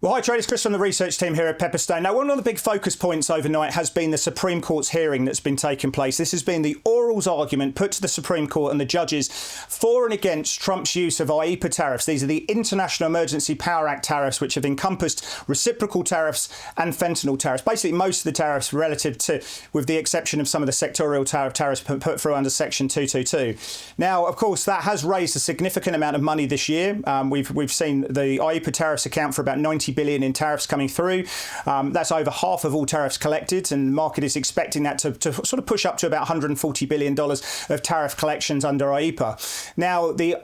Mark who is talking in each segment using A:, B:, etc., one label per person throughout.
A: Well, hi traders, Chris from the research team here at Pepperstone. Now, one of the big focus points overnight has been the Supreme Court's hearing that's been taking place. This has been the orals argument put to the Supreme Court and the judges for and against Trump's use of IEEPA tariffs. These are the International Emergency Power Act tariffs, which have encompassed reciprocal tariffs and fentanyl tariffs. Basically, most of the tariffs relative to, with the exception of some of the sectorial tariffs put through under Section 222. Now, of course, that has raised a significant amount of money this year. We've seen the IEEPA tariffs account for about 90 billion in tariffs coming through. That's over half of all tariffs collected, and the market is expecting that to sort of push up to about $140 billion of tariff collections under IEEPA. Now, the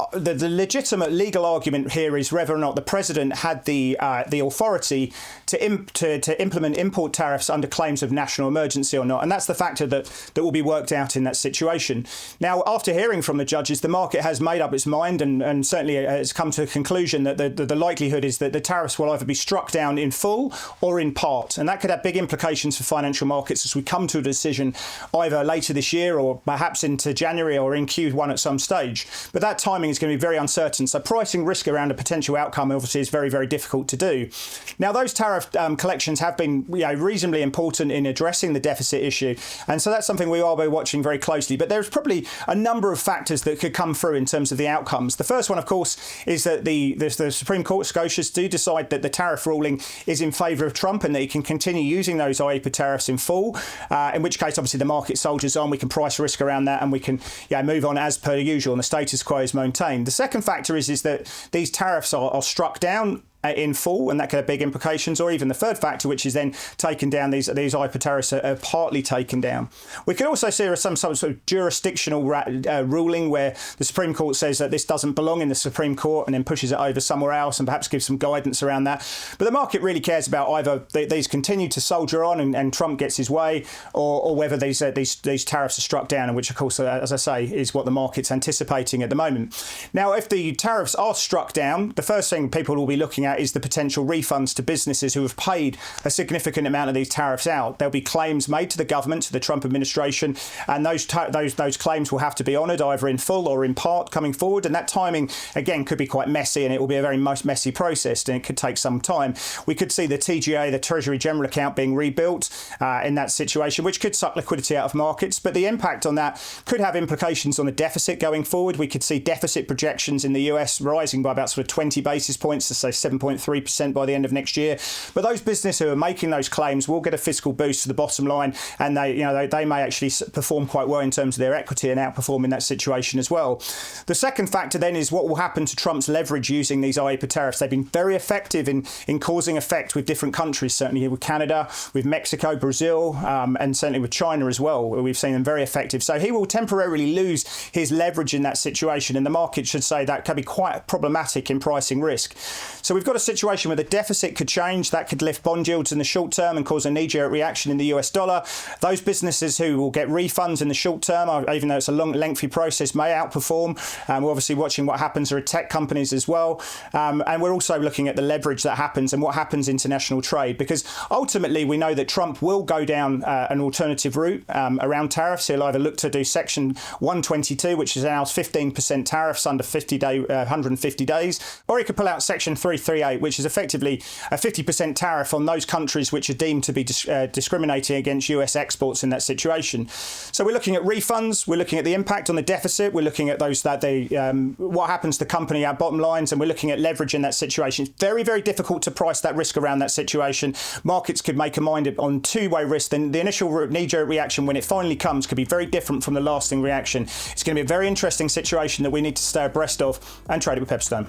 A: legitimate legal argument here is whether or not the president had the authority to implement import tariffs under claims of national emergency or not, and that's the factor that will be worked out in that situation. Now, after hearing from the judges, the market has made up its mind and certainly has come to a conclusion that the likelihood is that the tariffs will either be struck down in full or in part, and that could have big implications for financial markets as we come to a decision either later this year or perhaps into January or in Q1 at some stage. But that timing is going to be very uncertain, so pricing risk around a potential outcome obviously is very, very difficult to do. Now, those tariff collections have been reasonably important in addressing the deficit issue, and so that's something we are watching very closely. But there's probably a number of factors that could come through in terms of the outcomes. The first one, of course, is that the Supreme Court Scotias do decide that the tariff ruling is in favour of Trump and that he can continue using those IEEPA tariffs in full, in which case obviously the market soldiers on, we can price risk around that and we can move on as per usual and the status quo is maintained. The second factor is that these tariffs are struck down in full, and that could have big implications, or even the third factor, which is then taken down, these IEEPA tariffs are partly taken down. We could also see some sort of jurisdictional ruling where the Supreme Court says that this doesn't belong in the Supreme Court and then pushes it over somewhere else and perhaps gives some guidance around that. But the market really cares about either these continue to soldier on and Trump gets his way, or whether these tariffs are struck down, and which, of course, as I say, is what the market's anticipating at the moment. Now, if the tariffs are struck down, the first thing people will be looking at is the potential refunds to businesses who have paid a significant amount of these tariffs out. There'll be claims made to the government, to the Trump administration, and those claims will have to be honoured either in full or in part coming forward. And that timing, again, could be quite messy, and it will be a very messy process, and it could take some time. We could see the TGA, the Treasury General Account, being rebuilt in that situation, which could suck liquidity out of markets. But the impact on that could have implications on the deficit going forward. We could see deficit projections in the US rising by about sort of 20 basis points to say 7.3% by the end of next year. But those businesses who are making those claims will get a fiscal boost to the bottom line, and they may actually perform quite well in terms of their equity and outperform in that situation as well. The second factor then is what will happen to Trump's leverage using these IEEPA tariffs. They've been very effective in causing effect with different countries, certainly with Canada, with Mexico, Brazil, and certainly with China as well. We've seen them very effective. So he will temporarily lose his leverage in that situation, and the market should say that can be quite problematic in pricing risk. So we've got a situation where the deficit could change. That could lift bond yields in the short term and cause a knee-jerk reaction in the US dollar. Those businesses who will get refunds in the short term, even though it's a long, lengthy process, may outperform. We're obviously watching what happens with tech companies as well. And we're also looking at the leverage that happens and what happens international trade, because ultimately we know that Trump will go down an alternative route around tariffs. He'll either look to do Section 122, which allows 15% tariffs under 150 days, or he could pull out Section 338, which is effectively a 50% tariff on those countries which are deemed to be discriminating against US exports in that situation. So we're looking at refunds, we're looking at the impact on the deficit, we're looking at what happens to company our bottom lines, and we're looking at leverage in that situation. It's very, very difficult to price that risk around that situation. Markets could make a mind on two-way risk. Then the initial knee-jerk reaction, when it finally comes, could be very different from the lasting reaction. It's going to be a very interesting situation that we need to stay abreast of and trade it with Pepperstone.